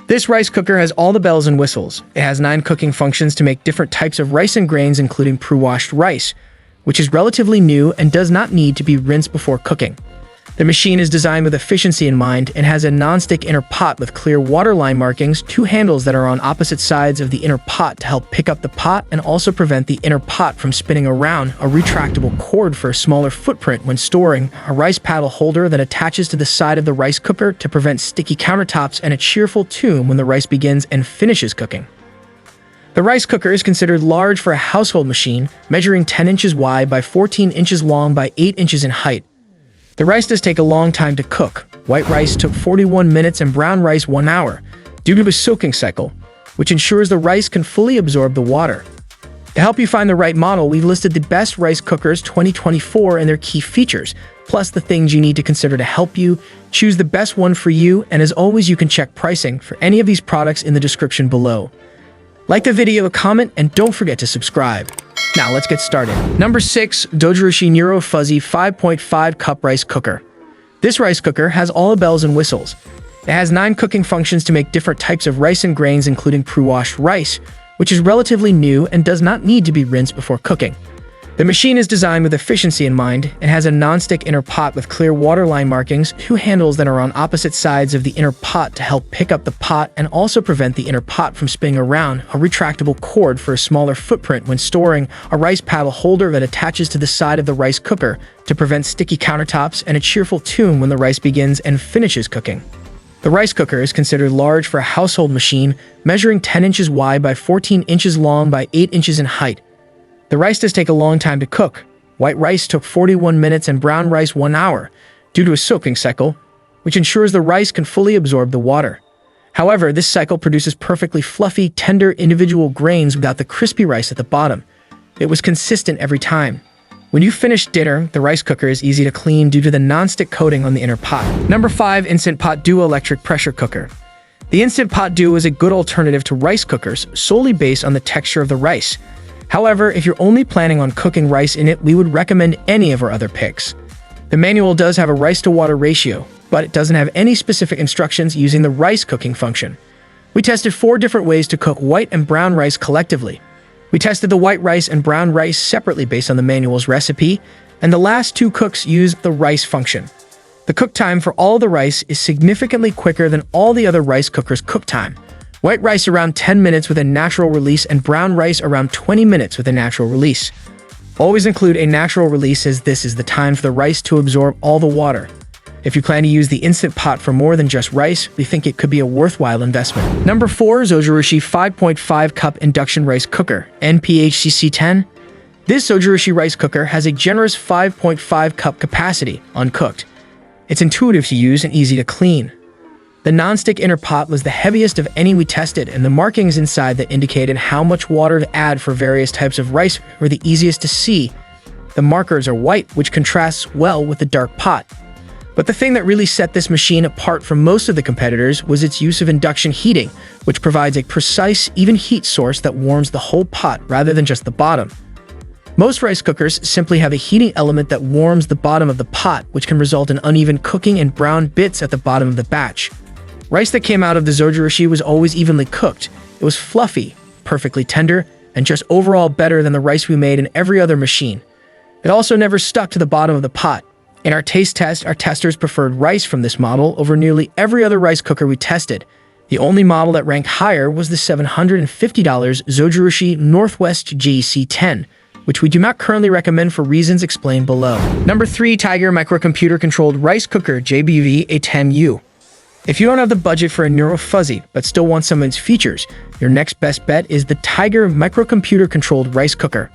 This rice cooker has all the bells and whistles. It has 9 cooking functions to make different types of rice and grains, including pre-washed rice, which is relatively new and does not need to be rinsed before cooking. The machine is designed with efficiency in mind and has a non-stick inner pot with clear waterline markings, 2 handles that are on opposite sides of the inner pot to help pick up the pot and also prevent the inner pot from spinning around, a retractable cord for a smaller footprint when storing, a rice paddle holder that attaches to the side of the rice cooker to prevent sticky countertops, and a cheerful tune when the rice begins and finishes cooking. The rice cooker is considered large for a household machine, measuring 10 inches wide by 14 inches long by 8 inches in height. The rice does take a long time to cook. White rice took 41 minutes and brown rice 1 hour, due to a soaking cycle, which ensures the rice can fully absorb the water. To help you find the right model, we've listed the best rice cookers 2024 and their key features, plus the things you need to consider to help you choose the best one for you, and as always, you can check pricing for any of these products in the description below. Like the video, comment, and don't forget to subscribe. Now let's get started. Number 6. Zojirushi Neuro Fuzzy 5.5 Cup Rice Cooker. This rice cooker has all the bells and whistles. It has 9 cooking functions to make different types of rice and grains, including pre-washed rice, which is relatively new and does not need to be rinsed before cooking. The machine is designed with efficiency in mind and has a non-stick inner pot with clear waterline markings, 2 handles that are on opposite sides of the inner pot to help pick up the pot and also prevent the inner pot from spinning around, a retractable cord for a smaller footprint when storing, a rice paddle holder that attaches to the side of the rice cooker to prevent sticky countertops, and a cheerful tune when the rice begins and finishes cooking. The rice cooker is considered large for a household machine, measuring 10 inches wide by 14 inches long by 8 inches in height. The rice does take a long time to cook. White rice took 41 minutes and brown rice 1 hour, due to a soaking cycle, which ensures the rice can fully absorb the water. However, this cycle produces perfectly fluffy, tender individual grains without the crispy rice at the bottom. It was consistent every time. When you finish dinner, the rice cooker is easy to clean due to the non-stick coating on the inner pot. Number 5. Instant Pot Duo Electric Pressure Cooker. The Instant Pot Duo is a good alternative to rice cookers, solely based on the texture of the rice. However, if you're only planning on cooking rice in it, we would recommend any of our other picks. The manual does have a rice-to-water ratio, but it doesn't have any specific instructions using the rice cooking function. We tested 4 different ways to cook white and brown rice collectively. We tested the white rice and brown rice separately based on the manual's recipe, and the last 2 cooks used the rice function. The cook time for all the rice is significantly quicker than all the other rice cookers' cook time. White rice around 10 minutes with a natural release and brown rice around 20 minutes with a natural release. Always include a natural release, as this is the time for the rice to absorb all the water. If you plan to use the Instant Pot for more than just rice, we think it could be a worthwhile investment. Number 4. Zojirushi 5.5 Cup Induction Rice Cooker, NPHCC10. This Zojirushi rice cooker has a generous 5.5 cup capacity, uncooked. It's intuitive to use and easy to clean. The non-stick inner pot was the heaviest of any we tested, and the markings inside that indicated how much water to add for various types of rice were the easiest to see. The markers are white, which contrasts well with the dark pot. But the thing that really set this machine apart from most of the competitors was its use of induction heating, which provides a precise, even heat source that warms the whole pot rather than just the bottom. Most rice cookers simply have a heating element that warms the bottom of the pot, which can result in uneven cooking and brown bits at the bottom of the batch. Rice that came out of the Zojirushi was always evenly cooked. It was fluffy, perfectly tender, and just overall better than the rice we made in every other machine. It also never stuck to the bottom of the pot. In our taste test, our testers preferred rice from this model over nearly every other rice cooker we tested. The only model that ranked higher was the $750 Zojirushi Northwest JEC10, which we do not currently recommend for reasons explained below. Number 3. Tiger Microcomputer Controlled Rice Cooker JBV A10U. If you don't have the budget for a Neuro Fuzzy, but still want some of its features, your next best bet is the Tiger Microcomputer Controlled Rice Cooker.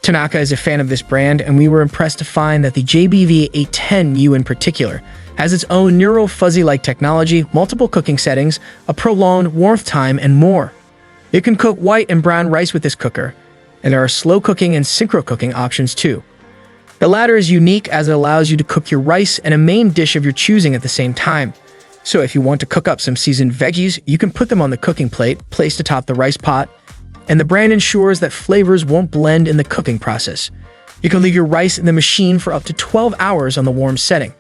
Tanaka is a fan of this brand, and we were impressed to find that the JBV A10U in particular has its own Neuro Fuzzy-like technology, multiple cooking settings, a prolonged warmth time, and more. You can cook white and brown rice with this cooker, and there are slow cooking and synchro cooking options too. The latter is unique as it allows you to cook your rice and a main dish of your choosing at the same time. So if you want to cook up some seasoned veggies, you can put them on the cooking plate, placed atop the rice pot, and the brand ensures that flavors won't blend in the cooking process. You can leave your rice in the machine for up to 12 hours on the warm setting.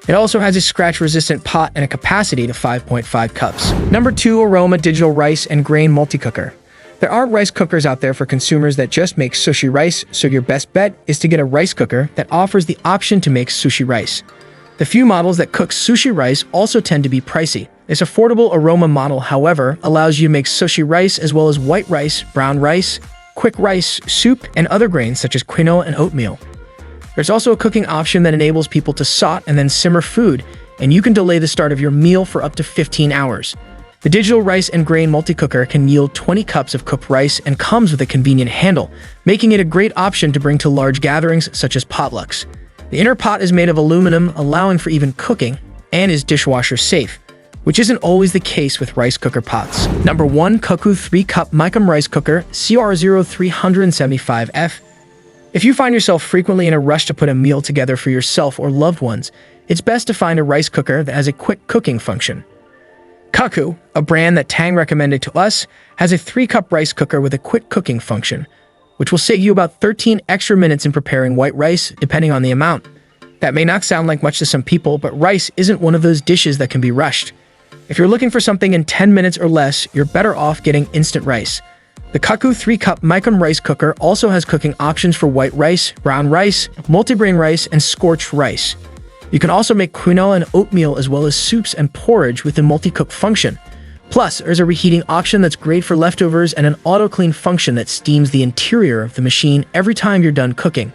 It also has a scratch-resistant pot and a capacity to 5.5 cups. Number 2, Aroma Digital Rice and Grain Multicooker. There aren't rice cookers out there for consumers that just make sushi rice, so your best bet is to get a rice cooker that offers the option to make sushi rice. The few models that cook sushi rice also tend to be pricey. This affordable Aroma model, however, allows you to make sushi rice as well as white rice, brown rice, quick rice, soup, and other grains such as quinoa and oatmeal. There's also a cooking option that enables people to saute and then simmer food, and you can delay the start of your meal for up to 15 hours. The digital rice and grain multicooker can yield 20 cups of cooked rice and comes with a convenient handle, making it a great option to bring to large gatherings such as potlucks. The inner pot is made of aluminum, allowing for even cooking, and is dishwasher safe, which isn't always the case with rice cooker pots. Number 1, Cuckoo 3-Cup Micom Rice Cooker CR0375F. If you find yourself frequently in a rush to put a meal together for yourself or loved ones, it's best to find a rice cooker that has a quick cooking function. Cuckoo, a brand that Tang recommended to us, has a 3-cup rice cooker with a quick cooking function, which will save you about 13 extra minutes in preparing white rice, depending on the amount. That may not sound like much to some people, but rice isn't one of those dishes that can be rushed. If you're looking for something in 10 minutes or less, you're better off getting instant rice. The Cuckoo 3-Cup Micom Rice Cooker also has cooking options for white rice, brown rice, multigrain rice, and scorched rice. You can also make quinoa and oatmeal as well as soups and porridge with the multi-cook function. Plus, there's a reheating option that's great for leftovers and an auto-clean function that steams the interior of the machine every time you're done cooking.